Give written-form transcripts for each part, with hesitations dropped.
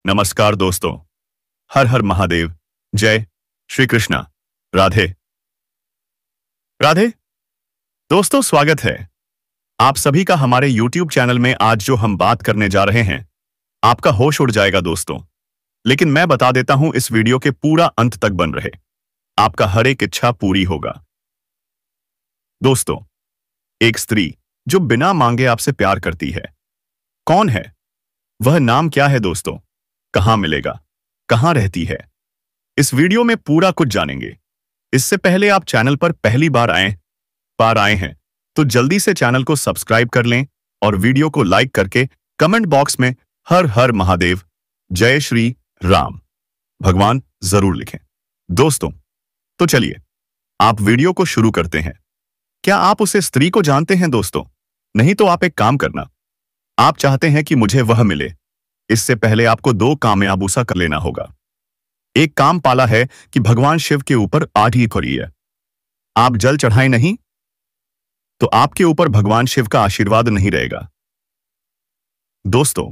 नमस्कार दोस्तों। हर हर महादेव। जय श्री कृष्णा। राधे राधे। दोस्तों, स्वागत है आप सभी का हमारे YouTube चैनल में। आज जो हम बात करने जा रहे हैं, आपका होश उड़ जाएगा दोस्तों। लेकिन मैं बता देता हूं, इस वीडियो के पूरा अंत तक बन रहे, आपका हर एक इच्छा पूरी होगा। दोस्तों, एक स्त्री जो बिना मांगे आपसे प्यार करती है, कौन है वह? नाम क्या है दोस्तों? कहां मिलेगा? कहां रहती है? इस वीडियो में पूरा कुछ जानेंगे। इससे पहले आप चैनल पर पहली बार आए हैं तो जल्दी से चैनल को सब्सक्राइब कर लें और वीडियो को लाइक करके कमेंट बॉक्स में हर हर महादेव, जय श्री राम भगवान जरूर लिखें दोस्तों। तो चलिए आप वीडियो को शुरू करते हैं। क्या आप उसे स्त्री को जानते हैं दोस्तों? नहीं तो आप एक काम करना, आप चाहते हैं कि मुझे वह मिले, इससे पहले आपको 2 कामयाब उसा कर लेना होगा। एक काम पाला है कि भगवान शिव के ऊपर आठी करिए। आप जल चढ़ाए नहीं तो आपके ऊपर भगवान शिव का आशीर्वाद नहीं रहेगा दोस्तों।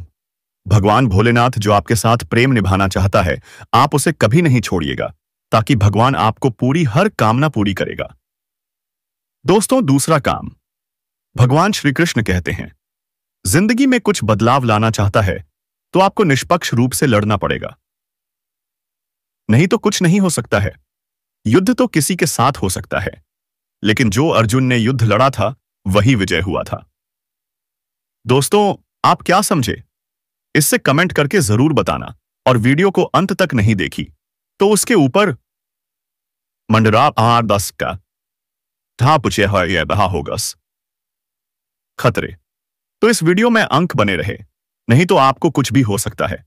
भगवान भोलेनाथ जो आपके साथ प्रेम निभाना चाहता है, आप उसे कभी नहीं छोड़िएगा, ताकि भगवान आपको पूरी हर कामना पूरी करेगा दोस्तों। दूसरा काम, भगवान श्री कृष्ण कहते हैं, जिंदगी में कुछ बदलाव लाना चाहता है तो आपको निष्पक्ष रूप से लड़ना पड़ेगा, नहीं तो कुछ नहीं हो सकता है। युद्ध तो किसी के साथ हो सकता है, लेकिन जो अर्जुन ने युद्ध लड़ा था वही विजय हुआ था दोस्तों। आप क्या समझे, इससे कमेंट करके जरूर बताना। और वीडियो को अंत तक नहीं देखी तो उसके ऊपर मंडरा R10 का था पूछे है यह बहा होगा खतरे। तो इस वीडियो में अंक बने रहे, नहीं तो आपको कुछ भी हो सकता है,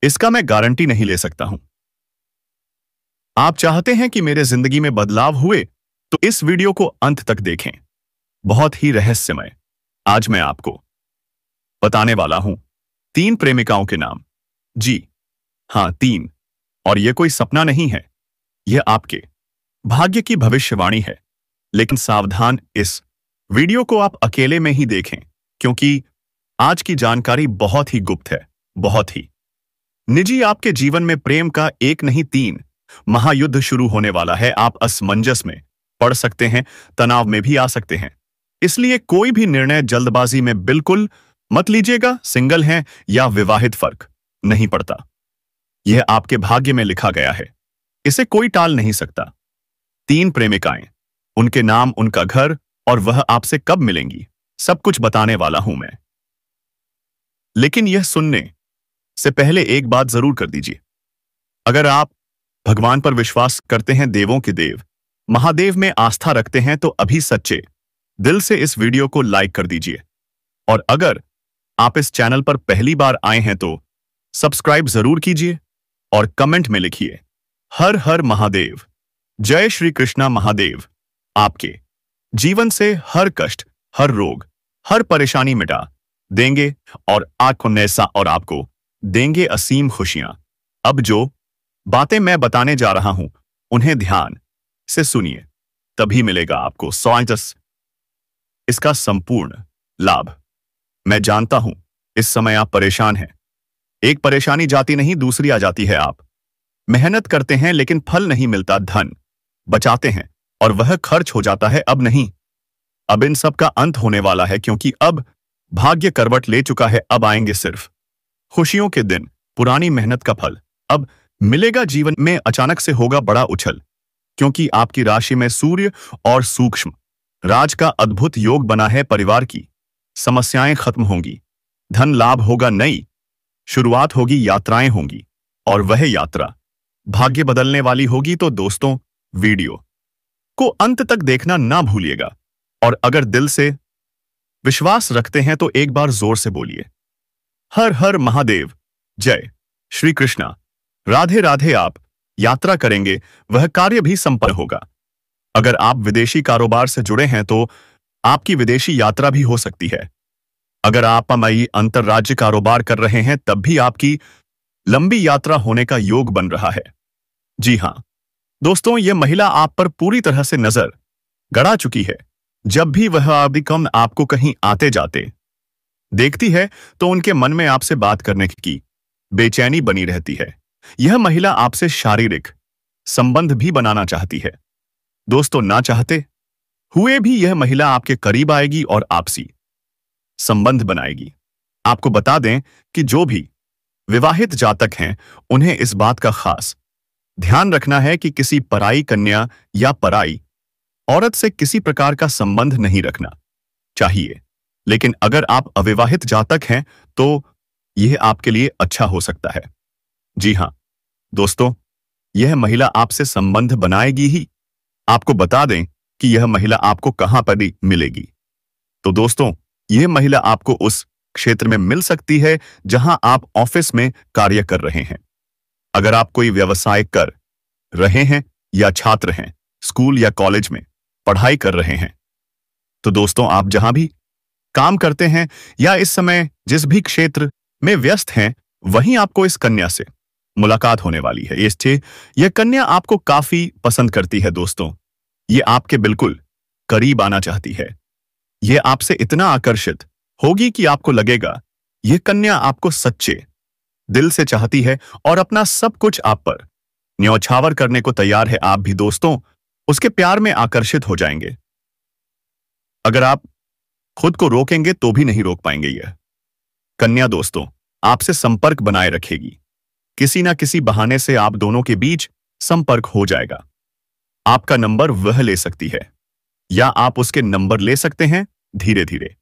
इसका मैं गारंटी नहीं ले सकता हूं। आप चाहते हैं कि मेरे जिंदगी में बदलाव हुए तो इस वीडियो को अंत तक देखें। बहुत ही रहस्यमय आज मैं आपको बताने वाला हूं 3 प्रेमिकाओं के नाम। जी हां, 3। और यह कोई सपना नहीं है, यह आपके भाग्य की भविष्यवाणी है। लेकिन सावधान, इस वीडियो को आप अकेले में ही देखें, क्योंकि आज की जानकारी बहुत ही गुप्त है, बहुत ही निजी। आपके जीवन में प्रेम का एक नहीं 3 महायुद्ध शुरू होने वाला है। आप असमंजस में पड़ सकते हैं, तनाव में भी आ सकते हैं, इसलिए कोई भी निर्णय जल्दबाजी में बिल्कुल मत लीजिएगा। सिंगल हैं या विवाहित, फर्क नहीं पड़ता, यह आपके भाग्य में लिखा गया है, इसे कोई टाल नहीं सकता। 3 प्रेमिकाएं, उनके नाम, उनका घर और वह आपसे कब मिलेंगी, सब कुछ बताने वाला हूं मैं। लेकिन यह सुनने से पहले एक बात जरूर कर दीजिए। अगर आप भगवान पर विश्वास करते हैं, देवों के देव महादेव में आस्था रखते हैं, तो अभी सच्चे दिल से इस वीडियो को लाइक कर दीजिए। और अगर आप इस चैनल पर पहली बार आए हैं तो सब्सक्राइब जरूर कीजिए और कमेंट में लिखिए हर हर महादेव, जय श्री कृष्णा। महादेव आपके जीवन से हर कष्ट, हर रोग, हर परेशानी मिटा देंगे और आपको नैसा और आपको देंगे असीम खुशियां। अब जो बातें मैं बताने जा रहा हूं, उन्हें ध्यान से सुनिए, तभी मिलेगा आपको स्वाइटस इसका संपूर्ण लाभ। मैं जानता हूं इस समय आप परेशान हैं। एक परेशानी जाती नहीं, दूसरी आ जाती है। आप मेहनत करते हैं लेकिन फल नहीं मिलता, धन बचाते हैं और वह खर्च हो जाता है। अब नहीं, अब इन सब का अंत होने वाला है, क्योंकि अब भाग्य करवट ले चुका है। अब आएंगे सिर्फ खुशियों के दिन, पुरानी मेहनत का फल अब मिलेगा। जीवन में अचानक से होगा बड़ा उछल, क्योंकि आपकी राशि में सूर्य और सूक्ष्म राज का अद्भुत योग बना है। परिवार की समस्याएं खत्म होंगी, धन लाभ होगा, नई शुरुआत होगी, यात्राएं होंगी और वह यात्रा भाग्य बदलने वाली होगी। तो दोस्तों, वीडियो को अंत तक देखना ना भूलिएगा। और अगर दिल से विश्वास रखते हैं तो एक बार जोर से बोलिए हर हर महादेव, जय श्री कृष्णा। राधे राधे। आप यात्रा करेंगे, वह कार्य भी संपन्न होगा। अगर आप विदेशी कारोबार से जुड़े हैं तो आपकी विदेशी यात्रा भी हो सकती है। अगर आप अंतरराज्य कारोबार कर रहे हैं, तब भी आपकी लंबी यात्रा होने का योग बन रहा है। जी हां दोस्तों, यह महिला आप पर पूरी तरह से नजर गड़ा चुकी है। जब भी वह आपको कहीं आते जाते देखती है तो उनके मन में आपसे बात करने की बेचैनी बनी रहती है। यह महिला आपसे शारीरिक संबंध भी बनाना चाहती है। दोस्तों, ना चाहते हुए भी यह महिला आपके करीब आएगी और आपसी संबंध बनाएगी। आपको बता दें कि जो भी विवाहित जातक हैं, उन्हें इस बात का खास ध्यान रखना है कि किसी पराई कन्या या पराई औरत से किसी प्रकार का संबंध नहीं रखना चाहिए। लेकिन अगर आप अविवाहित जातक हैं तो यह आपके लिए अच्छा हो सकता है। जी हां दोस्तों, यह महिला आपसे संबंध बनाएगी ही। आपको बता दें कि यह महिला आपको कहां पर भी मिलेगी। तो दोस्तों, यह महिला आपको उस क्षेत्र में मिल सकती है जहां आप ऑफिस में कार्य कर रहे हैं। अगर आप कोई व्यवसाय कर रहे हैं या छात्र हैं, स्कूल या कॉलेज में पढ़ाई कर रहे हैं, तो दोस्तों, आप जहां भी काम करते हैं या इस समय जिस भी क्षेत्र में व्यस्त हैं, वहीं आपको इस कन्या से मुलाकात होने वाली है। इससे यह कन्या आपको काफी पसंद करती है दोस्तों। ये आपके बिल्कुल करीब आना चाहती है। यह आपसे इतना आकर्षित होगी कि आपको लगेगा यह कन्या आपको सच्चे दिल से चाहती है और अपना सब कुछ आप पर न्यौछावर करने को तैयार है। आप भी दोस्तों उसके प्यार में आकर्षित हो जाएंगे। अगर आप खुद को रोकेंगे तो भी नहीं रोक पाएंगे। यह कन्या दोस्तों आपसे संपर्क बनाए रखेगी। किसी ना किसी बहाने से आप दोनों के बीच संपर्क हो जाएगा। आपका नंबर वह ले सकती है या आप उसके नंबर ले सकते हैं। धीरे धीरे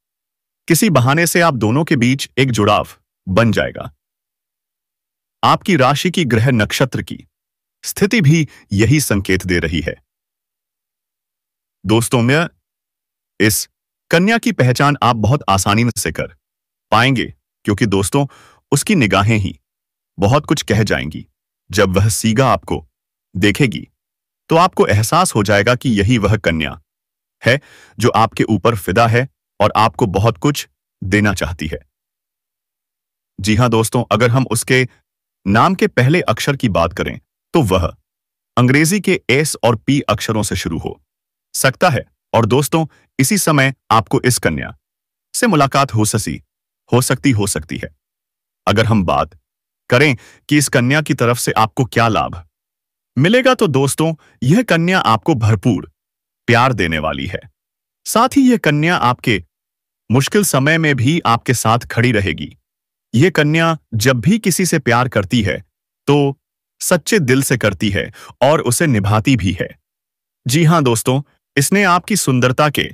किसी बहाने से आप दोनों के बीच एक जुड़ाव बन जाएगा। आपकी राशि की ग्रह नक्षत्र की स्थिति भी यही संकेत दे रही है। दोस्तों, में इस कन्या की पहचान आप बहुत आसानी से कर पाएंगे, क्योंकि दोस्तों उसकी निगाहें ही बहुत कुछ कह जाएंगी। जब वह सीधा आपको देखेगी तो आपको एहसास हो जाएगा कि यही वह कन्या है जो आपके ऊपर फिदा है और आपको बहुत कुछ देना चाहती है। जी हां दोस्तों, अगर हम उसके नाम के पहले अक्षर की बात करें तो वह अंग्रेजी के एस और पी अक्षरों से शुरू हो सकता है। और दोस्तों, इसी समय आपको इस कन्या से मुलाकात हो सकती है। अगर हम बात करें कि इस कन्या की तरफ से आपको क्या लाभ मिलेगा, तो दोस्तों यह कन्या आपको भरपूर प्यार देने वाली है। साथ ही यह कन्या आपके मुश्किल समय में भी आपके साथ खड़ी रहेगी। यह कन्या जब भी किसी से प्यार करती है तो सच्चे दिल से करती है और उसे निभाती भी है। जी हां दोस्तों, इसने आपकी सुंदरता के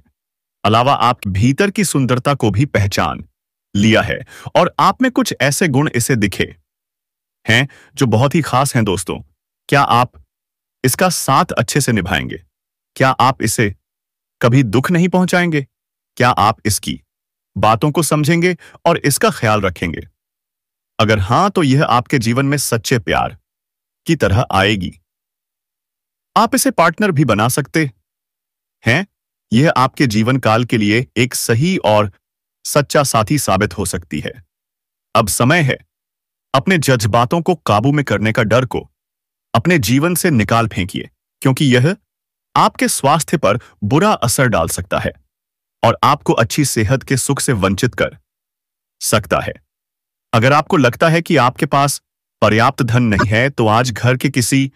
अलावा आप भीतर की सुंदरता को भी पहचान लिया है और आप में कुछ ऐसे गुण इसे दिखे हैं जो बहुत ही खास हैं। दोस्तों, क्या आप इसका साथ अच्छे से निभाएंगे? क्या आप इसे कभी दुख नहीं पहुंचाएंगे? क्या आप इसकी बातों को समझेंगे और इसका ख्याल रखेंगे? अगर हां, तो यह आपके जीवन में सच्चे प्यार की तरह आएगी। आप इसे पार्टनर भी बना सकते हैं। यह आपके जीवन काल के लिए एक सही और सच्चा साथी साबित हो सकती है। अब समय है अपने जज्बातों को काबू में करने का डर को अपने जीवन से निकाल फेंकिए, क्योंकि यह आपके स्वास्थ्य पर बुरा असर डाल सकता है और आपको अच्छी सेहत के सुख से वंचित कर सकता है। अगर आपको लगता है कि आपके पास पर्याप्त धन नहीं है, तो आज घर के किसी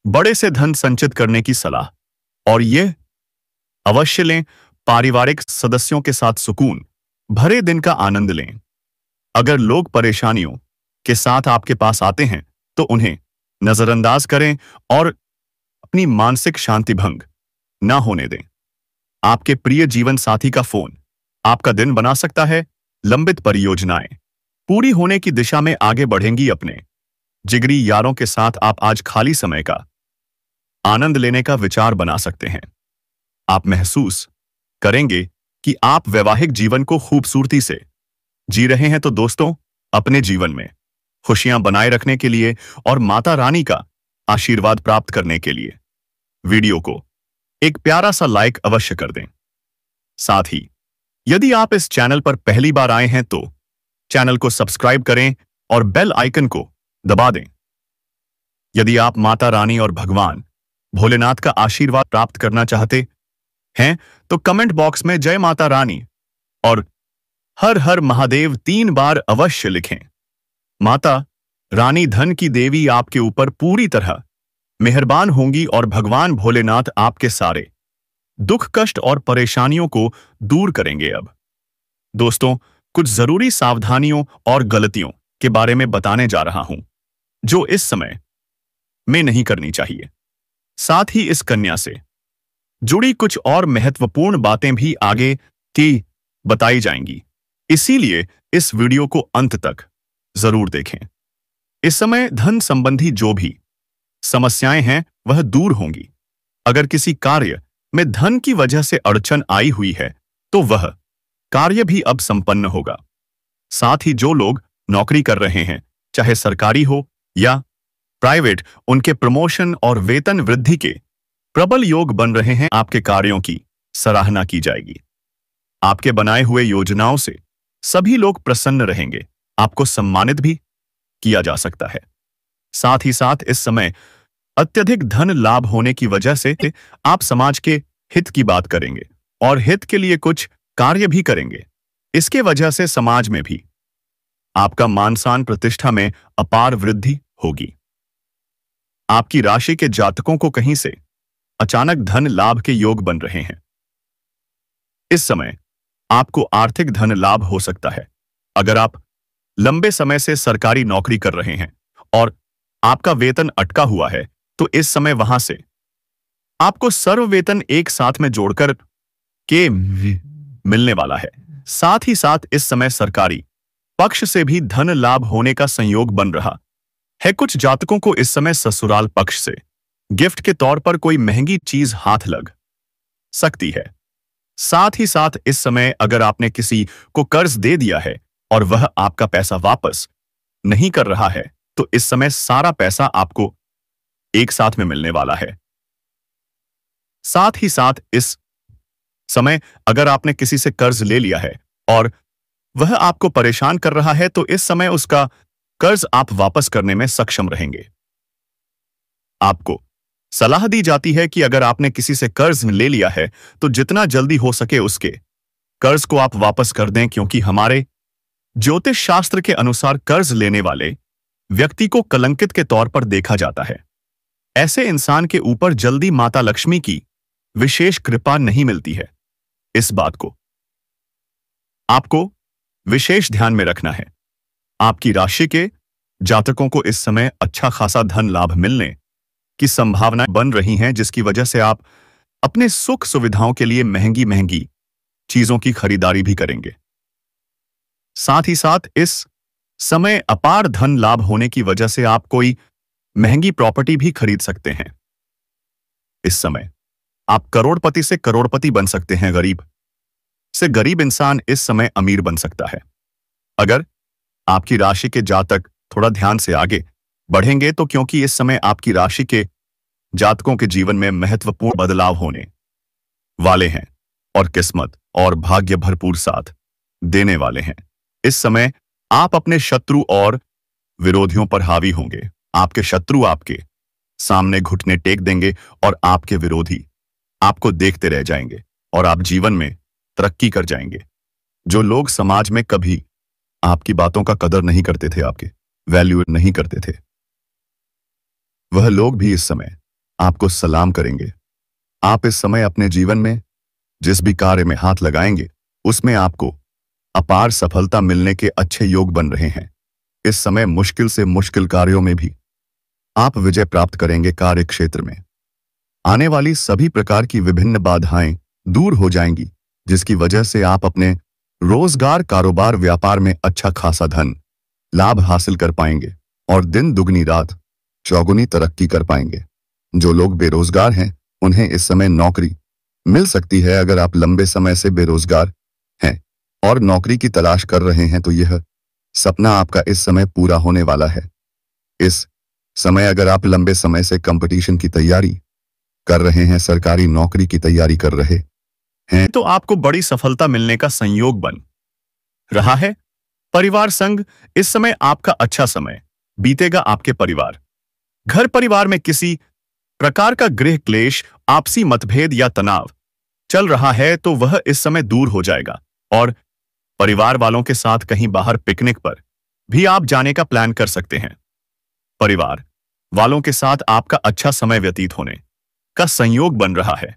बड़े से धन संचित करने की सलाह और यह अवश्य लें। पारिवारिक सदस्यों के साथ सुकून भरे दिन का आनंद लें। अगर लोग परेशानियों के साथ आपके पास आते हैं तो उन्हें नजरअंदाज करें और अपनी मानसिक शांति भंग ना होने दें। आपके प्रिय जीवन साथी का फोन आपका दिन बना सकता है। लंबित परियोजनाएं पूरी होने की दिशा में आगे बढ़ेंगी। अपने जिगरी यारों के साथ आप आज खाली समय का आनंद लेने का विचार बना सकते हैं। आप महसूस करेंगे कि आप वैवाहिक जीवन को खूबसूरती से जी रहे हैं। तो दोस्तों, अपने जीवन में खुशियां बनाए रखने के लिए और माता रानी का आशीर्वाद प्राप्त करने के लिए वीडियो को एक प्यारा सा लाइक अवश्य कर दें। साथ ही यदि आप इस चैनल पर पहली बार आए हैं तो चैनल को सब्सक्राइब करें और बेल आइकन को दबा दें। यदि आप माता रानी और भगवान भोलेनाथ का आशीर्वाद प्राप्त करना चाहते हैं तो कमेंट बॉक्स में जय माता रानी और हर हर महादेव 3 बार अवश्य लिखें। माता रानी धन की देवी आपके ऊपर पूरी तरह मेहरबान होंगी और भगवान भोलेनाथ आपके सारे दुख कष्ट और परेशानियों को दूर करेंगे। अब दोस्तों, कुछ जरूरी सावधानियों और गलतियों के बारे में बताने जा रहा हूं जो इस समय में नहीं करनी चाहिए। साथ ही इस कन्या से जुड़ी कुछ और महत्वपूर्ण बातें भी आगे की बताई जाएंगी, इसीलिए इस वीडियो को अंत तक जरूर देखें। इस समय धन संबंधी जो भी समस्याएं हैं वह दूर होंगी। अगर किसी कार्य में धन की वजह से अड़चन आई हुई है तो वह कार्य भी अब संपन्न होगा। साथ ही जो लोग नौकरी कर रहे हैं, चाहे सरकारी हो या प्राइवेट, उनके प्रमोशन और वेतन वृद्धि के प्रबल योग बन रहे हैं। आपके कार्यों की सराहना की जाएगी। आपके बनाए हुए योजनाओं से सभी लोग प्रसन्न रहेंगे। आपको सम्मानित भी किया जा सकता है। साथ ही साथ इस समय अत्यधिक धन लाभ होने की वजह से आप समाज के हित की बात करेंगे और हित के लिए कुछ कार्य भी करेंगे। इसके वजह से समाज में भी आपका मान सम्मान प्रतिष्ठा में अपार वृद्धि होगी। आपकी राशि के जातकों को कहीं से अचानक धन लाभ के योग बन रहे हैं। इस समय आपको आर्थिक धन लाभ हो सकता है। अगर आप लंबे समय से सरकारी नौकरी कर रहे हैं और आपका वेतन अटका हुआ है तो इस समय वहां से आपको सर्व वेतन एक साथ में जोड़कर के मिलने वाला है। साथ ही साथ इस समय सरकारी पक्ष से भी धन लाभ होने का संयोग बन रहा है। कुछ जातकों को इस समय ससुराल पक्ष से गिफ्ट के तौर पर कोई महंगी चीज हाथ लग सकती है। साथ ही साथ इस समय अगर आपने किसी को कर्ज दे दिया है और वह आपका पैसा वापस नहीं कर रहा है तो इस समय सारा पैसा आपको एक साथ में मिलने वाला है। साथ ही साथ इस समय अगर आपने किसी से कर्ज ले लिया है और वह आपको परेशान कर रहा है तो इस समय उसका कर्ज आप वापस करने में सक्षम रहेंगे। आपको सलाह दी जाती है कि अगर आपने किसी से कर्ज ले लिया है तो जितना जल्दी हो सके उसके कर्ज को आप वापस कर दें, क्योंकि हमारे ज्योतिष शास्त्र के अनुसार कर्ज लेने वाले व्यक्ति को कलंकित के तौर पर देखा जाता है। ऐसे इंसान के ऊपर जल्दी माता लक्ष्मी की विशेष कृपा नहीं मिलती है। इस बात को आपको विशेष ध्यान में रखना है। आपकी राशि के जातकों को इस समय अच्छा खासा धन लाभ मिलने की संभावनाएं बन रही हैं, जिसकी वजह से आप अपने सुख सुविधाओं के लिए महंगी महंगी चीजों की खरीदारी भी करेंगे। साथ ही साथ इस समय अपार धन लाभ होने की वजह से आप कोई महंगी प्रॉपर्टी भी खरीद सकते हैं। इस समय आप करोड़पति से करोड़पति बन सकते हैं। गरीब से गरीब इंसान इस समय अमीर बन सकता है। अगर आपकी राशि के जातक थोड़ा ध्यान से आगे बढ़ेंगे तो, क्योंकि इस समय आपकी राशि के जातकों के जीवन में महत्वपूर्ण बदलाव होने वाले हैं और किस्मत और भाग्य भरपूर साथ देने वाले हैं। इस समय आप अपने शत्रु और विरोधियों पर हावी होंगे। आपके शत्रु आपके सामने घुटने टेक देंगे और आपके विरोधी आपको देखते रह जाएंगे और आप जीवन में तरक्की कर जाएंगे। जो लोग समाज में कभी आपकी बातों का कदर नहीं करते थे, आपके वैल्यू नहीं करते थे, वह लोग भी इस समय आपको सलाम करेंगे। आप इस समय अपने जीवन में जिस भी कार्य में हाथ लगाएंगे उसमें आपको अपार सफलता मिलने के अच्छे योग बन रहे हैं। इस समय मुश्किल से मुश्किल कार्यों में भी आप विजय प्राप्त करेंगे। कार्य क्षेत्र में आने वाली सभी प्रकार की विभिन्न बाधाएं दूर हो जाएंगी, जिसकी वजह से आप अपने रोजगार, कारोबार, व्यापार में अच्छा खासा धन लाभ हासिल कर पाएंगे और दिन दुगनी रात चौगुनी तरक्की कर पाएंगे। जो लोग बेरोजगार हैं उन्हें इस समय नौकरी मिल सकती है। अगर आप लंबे समय से बेरोजगार हैं और नौकरी की तलाश कर रहे हैं तो यह सपना आपका इस समय पूरा होने वाला है। इस समय अगर आप लंबे समय से कंपटीशन की तैयारी कर रहे हैं, सरकारी नौकरी की तैयारी कर रहे हैं, तो आपको बड़ी सफलता मिलने का संयोग बन रहा है। परिवार संग इस समय आपका अच्छा समय बीतेगा। आपके परिवार, घर परिवार में किसी प्रकार का गृह क्लेश, आपसी मतभेद या तनाव चल रहा है तो वह इस समय दूर हो जाएगा और परिवार वालों के साथ कहीं बाहर पिकनिक पर भी आप जाने का प्लान कर सकते हैं। परिवार वालों के साथ आपका अच्छा समय व्यतीत होने का संयोग बन रहा है।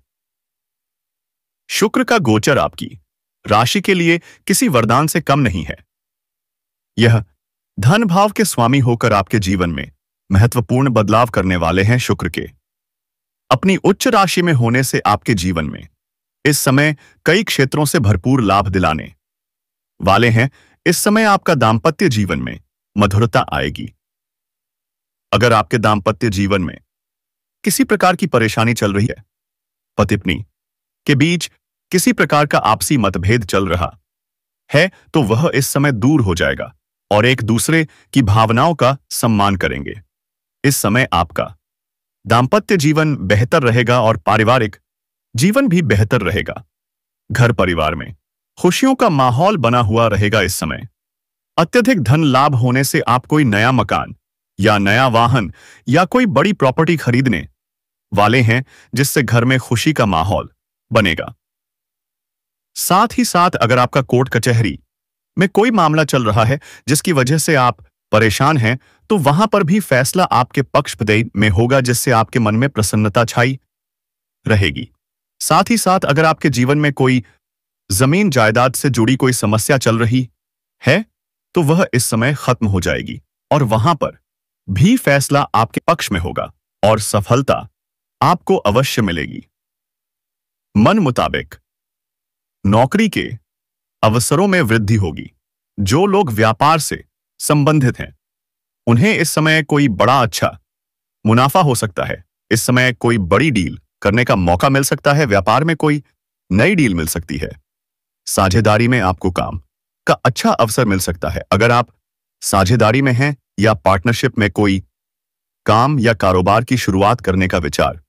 शुक्र का गोचर आपकी राशि के लिए किसी वरदान से कम नहीं है। यह धन भाव के स्वामी होकर आपके जीवन में महत्वपूर्ण बदलाव करने वाले हैं। शुक्र के अपनी उच्च राशि में होने से आपके जीवन में इस समय कई क्षेत्रों से भरपूर लाभ दिलाने वाले हैं। इस समय आपका दाम्पत्य जीवन में मधुरता आएगी। अगर आपके दाम्पत्य जीवन में किसी प्रकार की परेशानी चल रही है, पति पत्नी के बीच किसी प्रकार का आपसी मतभेद चल रहा है, तो वह इस समय दूर हो जाएगा और एक दूसरे की भावनाओं का सम्मान करेंगे। इस समय आपका दाम्पत्य जीवन बेहतर रहेगा और पारिवारिक जीवन भी बेहतर रहेगा। घर परिवार में खुशियों का माहौल बना हुआ रहेगा। इस समय अत्यधिक धन लाभ होने से आप कोई नया मकान या नया वाहन या कोई बड़ी प्रॉपर्टी खरीदने वाले हैं, जिससे घर में खुशी का माहौल बनेगा। साथ ही साथ अगर आपका कोर्ट कचहरी में कोई मामला चल रहा है जिसकी वजह से आप परेशान हैं, तो वहां पर भी फैसला आपके पक्ष में होगा, जिससे आपके मन में प्रसन्नता छाई रहेगी। साथ ही साथ अगर आपके जीवन में कोई जमीन जायदाद से जुड़ी कोई समस्या चल रही है, तो वह इस समय खत्म हो जाएगी और वहां पर भी फैसला आपके पक्ष में होगा और सफलता आपको अवश्य मिलेगी। मन मुताबिक नौकरी के अवसरों में वृद्धि होगी। जो लोग व्यापार से संबंधित हैं, उन्हें इस समय कोई बड़ा अच्छा मुनाफा हो सकता है। इस समय कोई बड़ी डील करने का मौका मिल सकता है। व्यापार में कोई नई डील मिल सकती है। साझेदारी में आपको काम का अच्छा अवसर मिल सकता है। अगर आप साझेदारी में हैं या पार्टनरशिप में कोई काम या कारोबार की शुरुआत करने का विचार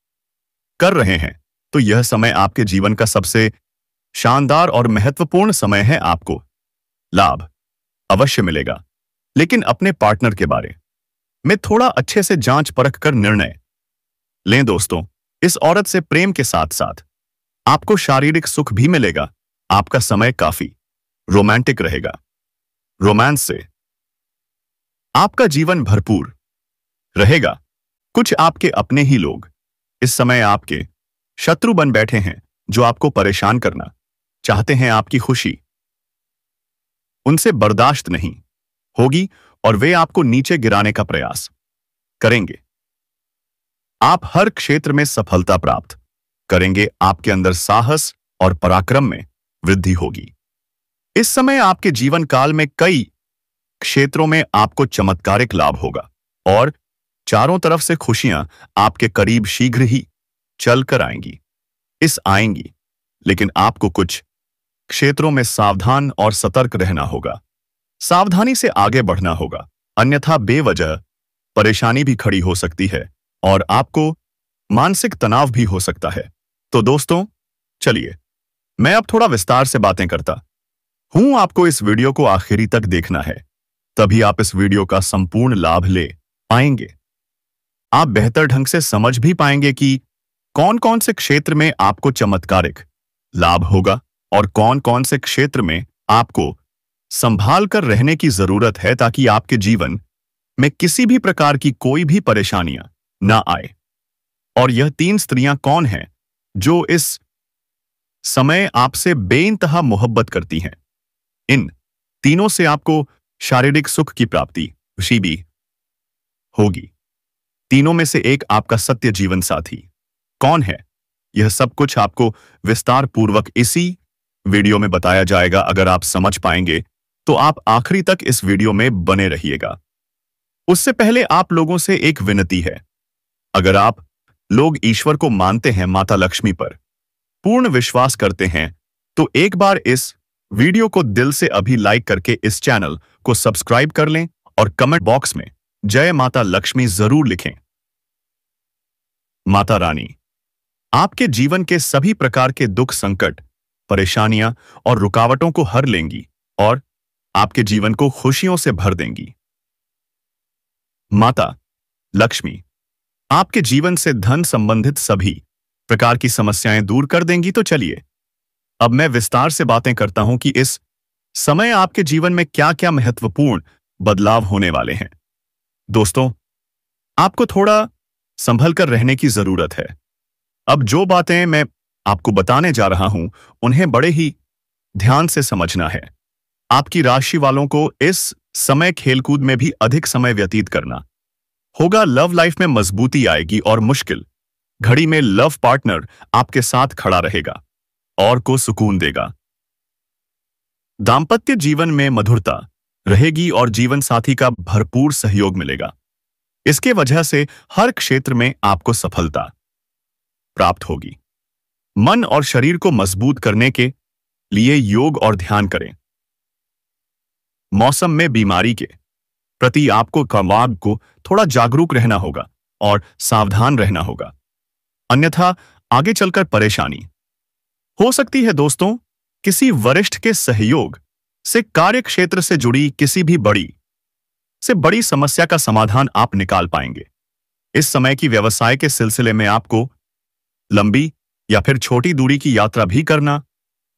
कर रहे हैं, तो यह समय आपके जीवन का सबसे शानदार और महत्वपूर्ण समय है। आपको लाभ अवश्य मिलेगा, लेकिन अपने पार्टनर के बारे में थोड़ा अच्छे से जांच परख कर निर्णय लें। दोस्तों, इस औरत से प्रेम के साथ साथ आपको शारीरिक सुख भी मिलेगा। आपका समय काफी रोमांटिक रहेगा। रोमांस से आपका जीवन भरपूर रहेगा। कुछ आपके अपने ही लोग इस समय आपके शत्रु बन बैठे हैं, जो आपको परेशान करना चाहते हैं। आपकी खुशी उनसे बर्दाश्त नहीं होगी और वे आपको नीचे गिराने का प्रयास करेंगे। आप हर क्षेत्र में सफलता प्राप्त करेंगे। आपके अंदर साहस और पराक्रम में वृद्धि होगी। इस समय आपके जीवन काल में कई क्षेत्रों में आपको चमत्कारिक लाभ होगा और चारों तरफ से खुशियां आपके करीब शीघ्र ही चलकर आएंगी। लेकिन आपको कुछ क्षेत्रों में सावधान और सतर्क रहना होगा। सावधानी से आगे बढ़ना होगा, अन्यथा बेवजह परेशानी भी खड़ी हो सकती है और आपको मानसिक तनाव भी हो सकता है। तो दोस्तों, चलिए मैं अब थोड़ा विस्तार से बातें करता हूं। आपको इस वीडियो को आखिरी तक देखना है, तभी आप इस वीडियो का संपूर्ण लाभ ले पाएंगे। आप बेहतर ढंग से समझ भी पाएंगे कि कौन कौन से क्षेत्र में आपको चमत्कारिक लाभ होगा और कौन कौन से क्षेत्र में आपको संभाल कर रहने की जरूरत है, ताकि आपके जीवन में किसी भी प्रकार की कोई भी परेशानियां ना आए। और यह 3 स्त्रियां कौन हैं जो इस समय आपसे बेइंतहा मोहब्बत करती हैं? इन तीनों से आपको शारीरिक सुख की प्राप्ति खुशी भी होगी। तीनों में से एक आपका सत्य जीवन साथी कौन है, यह सब कुछ आपको विस्तार पूर्वक इसी वीडियो में बताया जाएगा। अगर आप समझ पाएंगे तो आप आखिरी तक इस वीडियो में बने रहिएगा। उससे पहले आप लोगों से एक विनती है। अगर आप लोग ईश्वर को मानते हैं, माता लक्ष्मी पर पूर्ण विश्वास करते हैं, तो एक बार इस वीडियो को दिल से अभी लाइक करके इस चैनल को सब्सक्राइब कर लें और कमेंट बॉक्स में जय माता लक्ष्मी जरूर लिखें। माता रानी आपके जीवन के सभी प्रकार के दुख, संकट, परेशानियां और रुकावटों को हर लेंगी और आपके जीवन को खुशियों से भर देंगी। माता लक्ष्मी आपके जीवन से धन संबंधित सभी प्रकार की समस्याएं दूर कर देंगी। तो चलिए अब मैं विस्तार से बातें करता हूं कि इस समय आपके जीवन में क्या क्या महत्वपूर्ण बदलाव होने वाले हैं। दोस्तों, आपको थोड़ा संभल कर रहने की जरूरत है। अब जो बातें मैं आपको बताने जा रहा हूं, उन्हें बड़े ही ध्यान से समझना है। आपकी राशि वालों को इस समय खेलकूद में भी अधिक समय व्यतीत करना होगा। लव लाइफ में मजबूती आएगी और मुश्किल घड़ी में लव पार्टनर आपके साथ खड़ा रहेगा और को सुकून देगा। दाम्पत्य जीवन में मधुरता रहेगी और जीवन साथी का भरपूर सहयोग मिलेगा। इसके वजह से हर क्षेत्र में आपको सफलता प्राप्त होगी। मन और शरीर को मजबूत करने के लिए योग और ध्यान करें। मौसम में बीमारी के प्रति आपको कमाग को थोड़ा जागरूक रहना होगा और सावधान रहना होगा, अन्यथा आगे चलकर परेशानी हो सकती है। दोस्तों, किसी वरिष्ठ के सहयोग से कार्य क्षेत्र से जुड़ी किसी भी बड़ी समस्या का समाधान आप निकाल पाएंगे। इस समय की व्यवसाय के सिलसिले में आपको लंबी या फिर छोटी दूरी की यात्रा भी करना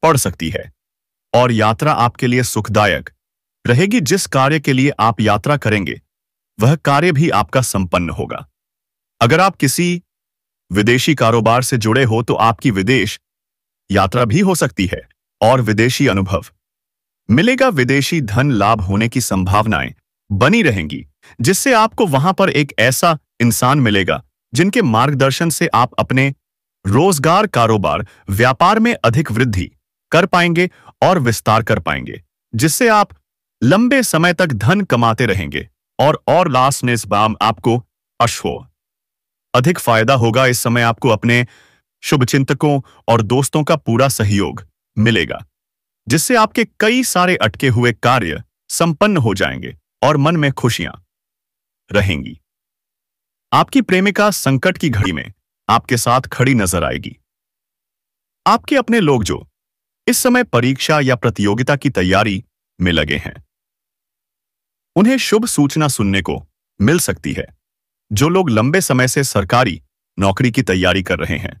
पड़ सकती है और यात्रा आपके लिए सुखदायक रहेगी। जिस कार्य के लिए आप यात्रा करेंगे वह कार्य भी आपका संपन्न होगा। अगर आप किसी विदेशी कारोबार से जुड़े हो तो आपकी विदेश यात्रा भी हो सकती है और विदेशी अनुभव मिलेगा। विदेशी धन लाभ होने की संभावनाएं बनी रहेंगी, जिससे आपको वहां पर एक ऐसा इंसान मिलेगा जिनके मार्गदर्शन से आप अपने रोजगार, कारोबार, व्यापार में अधिक वृद्धि कर पाएंगे और विस्तार कर पाएंगे, जिससे आप लंबे समय तक धन कमाते रहेंगे और लास्ट निस्बाम आपको अधिक फायदा होगा। इस समय आपको अपने शुभचिंतकों और दोस्तों का पूरा सहयोग मिलेगा, जिससे आपके कई सारे अटके हुए कार्य संपन्न हो जाएंगे और मन में खुशियां रहेंगी। आपकी प्रेमिका संकट की घड़ी में आपके साथ खड़ी नजर आएगी। आपके अपने लोग जो इस समय परीक्षा या प्रतियोगिता की तैयारी में लगे हैं, उन्हें शुभ सूचना सुनने को मिल सकती है। जो लोग लंबे समय से सरकारी नौकरी की तैयारी कर रहे हैं,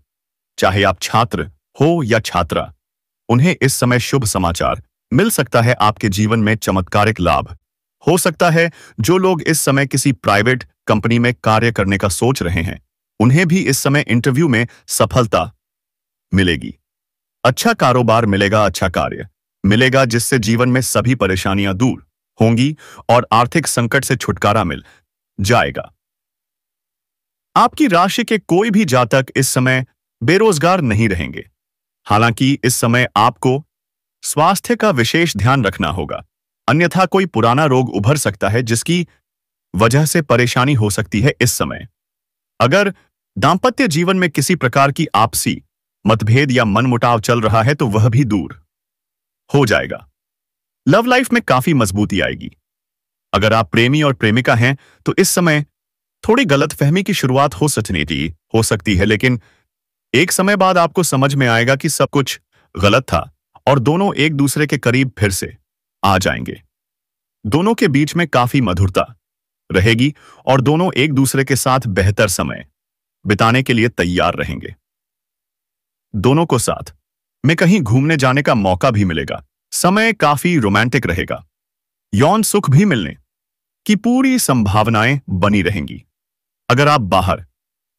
चाहे आप छात्र हो या छात्रा, उन्हें इस समय शुभ समाचार मिल सकता है। आपके जीवन में चमत्कारिक लाभ हो सकता है। जो लोग इस समय किसी प्राइवेट कंपनी में कार्य करने का सोच रहे हैं, उन्हें भी इस समय इंटरव्यू में सफलता मिलेगी। अच्छा कारोबार मिलेगा, अच्छा कार्य मिलेगा, जिससे जीवन में सभी परेशानियां दूर होंगी और आर्थिक संकट से छुटकारा मिल जाएगा। आपकी राशि के कोई भी जातक इस समय बेरोजगार नहीं रहेंगे। हालांकि इस समय आपको स्वास्थ्य का विशेष ध्यान रखना होगा, अन्यथा कोई पुराना रोग उभर सकता है जिसकी वजह से परेशानी हो सकती है। इस समय अगर दांपत्य जीवन में किसी प्रकार की आपसी मतभेद या मनमुटाव चल रहा है तो वह भी दूर हो जाएगा। लव लाइफ में काफी मजबूती आएगी। अगर आप प्रेमी और प्रेमिका हैं तो इस समय थोड़ी गलतफहमी की शुरुआत हो सकती है, लेकिन एक समय बाद आपको समझ में आएगा कि सब कुछ गलत था और दोनों एक दूसरे के करीब फिर से आ जाएंगे। दोनों के बीच में काफी मधुरता रहेगी और दोनों एक दूसरे के साथ बेहतर समय बिताने के लिए तैयार रहेंगे। दोनों को साथ में कहीं घूमने जाने का मौका भी मिलेगा। समय काफी रोमांटिक रहेगा। यौन सुख भी मिलने की पूरी संभावनाएं बनी रहेंगी। अगर आप बाहर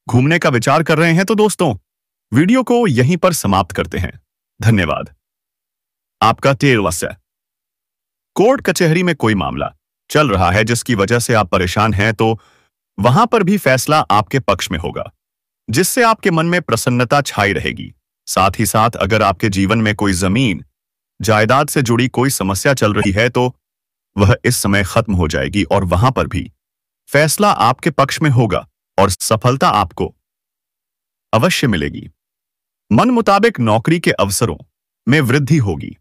घूमने का विचार कर रहे हैं तो दोस्तों, वीडियो को यहीं पर समाप्त करते हैं। धन्यवाद। आपका टेलवस्य कोर्ट कचहरी में कोई मामला चल रहा है जिसकी वजह से आप परेशान हैं, तो वहां पर भी फैसला आपके पक्ष में होगा, जिससे आपके मन में प्रसन्नता छाई रहेगी। साथ ही साथ अगर आपके जीवन में कोई जमीन जायदाद से जुड़ी कोई समस्या चल रही है तो वह इस समय खत्म हो जाएगी और वहां पर भी फैसला आपके पक्ष में होगा और सफलता आपको अवश्य मिलेगी। मन मुताबिक नौकरी के अवसरों में वृद्धि होगी।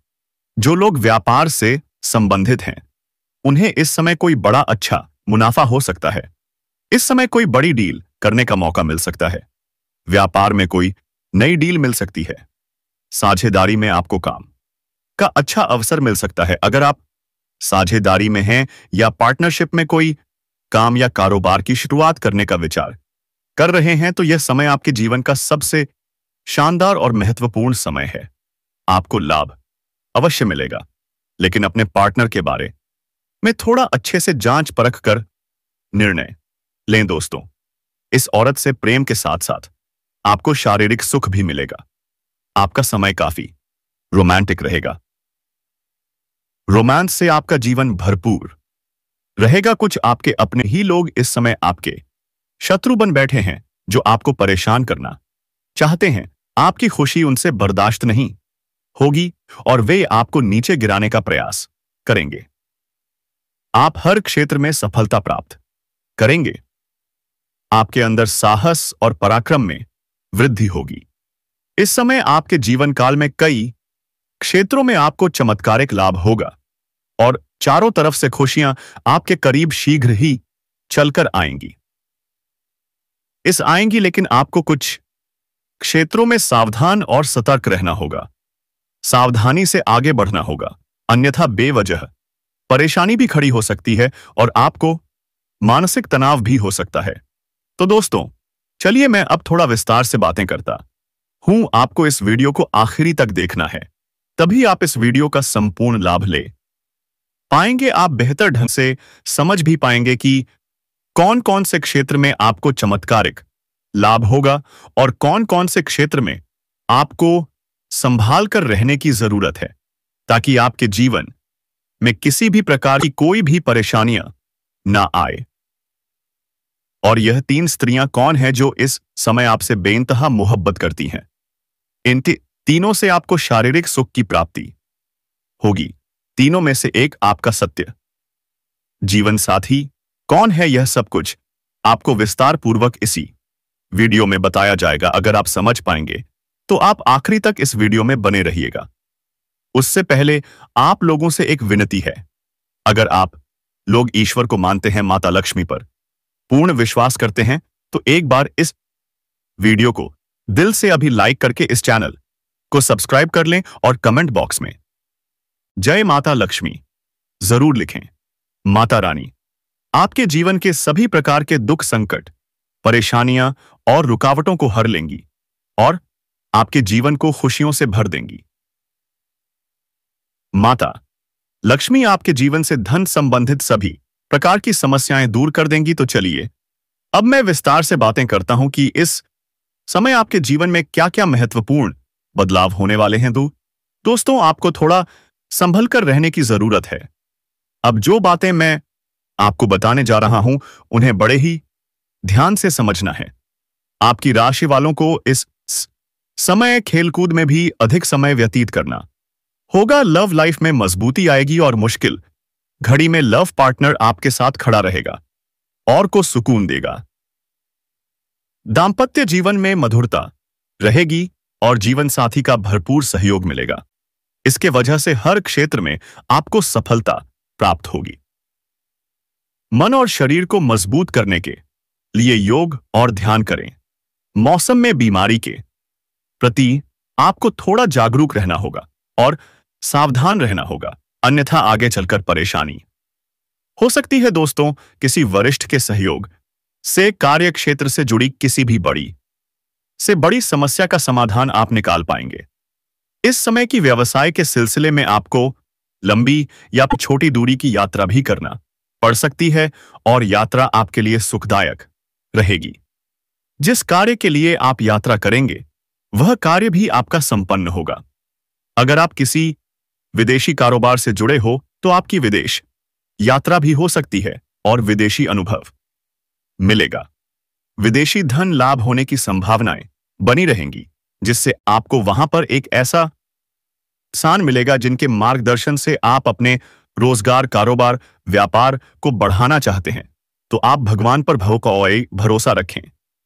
जो लोग व्यापार से संबंधित हैं, उन्हें इस समय कोई बड़ा अच्छा मुनाफा हो सकता है। इस समय कोई बड़ी डील करने का मौका मिल सकता है। व्यापार में कोई नई डील मिल सकती है। साझेदारी में आपको काम का अच्छा अवसर मिल सकता है। अगर आप साझेदारी में हैं या पार्टनरशिप में कोई काम या कारोबार की शुरुआत करने का विचार कर रहे हैं तो यह समय आपके जीवन का सबसे शानदार और महत्वपूर्ण समय है। आपको लाभ अवश्य मिलेगा, लेकिन अपने पार्टनर के बारे में थोड़ा अच्छे से जांच परख कर निर्णय लें दोस्तों, इस औरत से प्रेम के साथ साथ आपको शारीरिक सुख भी मिलेगा। आपका समय काफी रोमांटिक रहेगा। रोमांस से आपका जीवन भरपूर रहेगा। कुछ आपके अपने ही लोग इस समय आपके शत्रु बन बैठे हैं, जो आपको परेशान करना चाहते हैं। आपकी खुशी उनसे बर्दाश्त नहीं होगी और वे आपको नीचे गिराने का प्रयास करेंगे। आप हर क्षेत्र में सफलता प्राप्त करेंगे। आपके अंदर साहस और पराक्रम में वृद्धि होगी। इस समय आपके जीवन काल में कई क्षेत्रों में आपको चमत्कारिक लाभ होगा और चारों तरफ से खुशियां आपके करीब शीघ्र ही चलकर आएंगी। लेकिन आपको कुछ क्षेत्रों में सावधान और सतर्क रहना होगा। सावधानी से आगे बढ़ना होगा, अन्यथा बेवजह परेशानी भी खड़ी हो सकती है और आपको मानसिक तनाव भी हो सकता है। तो दोस्तों, चलिए मैं अब थोड़ा विस्तार से बातें करता हूं। आपको इस वीडियो को आखिरी तक देखना है, तभी आप इस वीडियो का संपूर्ण लाभ ले पाएंगे। आप बेहतर ढंग से समझ भी पाएंगे कि कौन कौन से क्षेत्र में आपको चमत्कारिक लाभ होगा और कौन कौन से क्षेत्र में आपको संभाल कर रहने की जरूरत है, ताकि आपके जीवन में किसी भी प्रकार की कोई भी परेशानियां ना आए। और यह 3 स्त्रियां कौन है जो इस समय आपसे बेइंतहा मोहब्बत करती हैं? इन तीनों से आपको शारीरिक सुख की प्राप्ति होगी। तीनों में से एक आपका सत्य जीवन साथी कौन है, यह सब कुछ आपको विस्तार पूर्वक इसी वीडियो में बताया जाएगा। अगर आप समझ पाएंगे तो आप आखिरी तक इस वीडियो में बने रहिएगा। उससे पहले आप लोगों से एक विनती है, अगर आप लोग ईश्वर को मानते हैं, माता लक्ष्मी पर पूर्ण विश्वास करते हैं, तो एक बार इस वीडियो को दिल से अभी लाइक करके इस चैनल को सब्सक्राइब कर लें और कमेंट बॉक्स में जय माता लक्ष्मी जरूर लिखें। माता रानी आपके जीवन के सभी प्रकार के दुख, संकट, परेशानियां और रुकावटों को हर लेंगी और आपके जीवन को खुशियों से भर देंगी। माता लक्ष्मी आपके जीवन से धन संबंधित सभी प्रकार की समस्याएं दूर कर देंगी। तो चलिए अब मैं विस्तार से बातें करता हूं कि इस समय आपके जीवन में क्या क्या महत्वपूर्ण बदलाव होने वाले हैं। दोस्तों, आपको थोड़ा संभल कर रहने की जरूरत है। अब जो बातें मैं आपको बताने जा रहा हूं, उन्हें बड़े ही ध्यान से समझना है। आपकी राशि वालों को इस समय खेलकूद में भी अधिक समय व्यतीत करना होगा। लव लाइफ में मजबूती आएगी और मुश्किल घड़ी में लव पार्टनर आपके साथ खड़ा रहेगा और को सुकून देगा। दांपत्य जीवन में मधुरता रहेगी और जीवन साथी का भरपूर सहयोग मिलेगा। इसके वजह से हर क्षेत्र में आपको सफलता प्राप्त होगी। मन और शरीर को मजबूत करने के लिए योग और ध्यान करें। मौसम में बीमारी के प्रति आपको थोड़ा जागरूक रहना होगा और सावधान रहना होगा, अन्यथा आगे चलकर परेशानी हो सकती है। दोस्तों, किसी वरिष्ठ के सहयोग से कार्य क्षेत्र से जुड़ी किसी भी बड़ी समस्या का समाधान आप निकाल पाएंगे। इस समय की व्यवसाय के सिलसिले में आपको लंबी या छोटी दूरी की यात्रा भी करना पड़ सकती है और यात्रा आपके लिए सुखदायक रहेगी। जिस कार्य के लिए आप यात्रा करेंगे, वह कार्य भी आपका संपन्न होगा। अगर आप किसी विदेशी कारोबार से जुड़े हो तो आपकी विदेश यात्रा भी हो सकती है और विदेशी अनुभव मिलेगा। विदेशी धन लाभ होने की संभावनाएं बनी रहेंगी, जिससे आपको वहां पर एक ऐसा स्थान मिलेगा जिनके मार्गदर्शन से आप अपने रोजगार, कारोबार, व्यापार को बढ़ाना चाहते हैं। तो आप भगवान पर भरोसा रखें,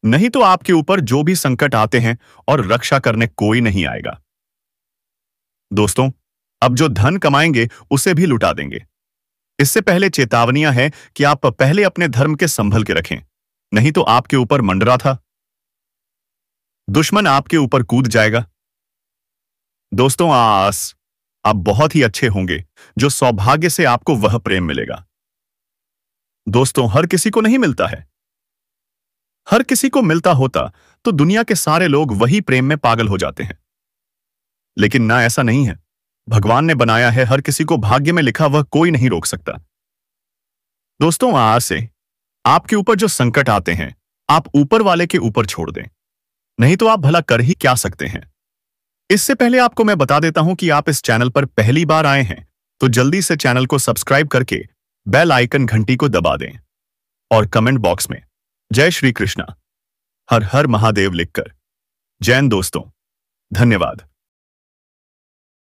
नहीं तो आपके ऊपर जो भी संकट आते हैं और रक्षा करने कोई नहीं आएगा। दोस्तों, अब जो धन कमाएंगे उसे भी लुटा देंगे। इससे पहले चेतावनियां हैं कि आप पहले अपने धर्म के संभल के रखें, नहीं तो आपके ऊपर मंडरा था दुश्मन आपके ऊपर कूद जाएगा। दोस्तों, आप बहुत ही अच्छे होंगे, जो सौभाग्य से आपको वह प्रेम मिलेगा। दोस्तों, हर किसी को नहीं मिलता है। हर किसी को मिलता होता तो दुनिया के सारे लोग वही प्रेम में पागल हो जाते हैं, लेकिन ना, ऐसा नहीं है। भगवान ने बनाया है, हर किसी को भाग्य में लिखा वह कोई नहीं रोक सकता। दोस्तों, आज से आपके ऊपर जो संकट आते हैं आप ऊपर वाले के ऊपर छोड़ दें, नहीं तो आप भला कर ही क्या सकते हैं। इससे पहले आपको मैं बता देता हूं कि आप इस चैनल पर पहली बार आए हैं तो जल्दी से चैनल को सब्सक्राइब करके बेल आइकन घंटी को दबा दें और कमेंट बॉक्स में जय श्री कृष्णा हर हर महादेव लिखकर जैन दोस्तों धन्यवाद।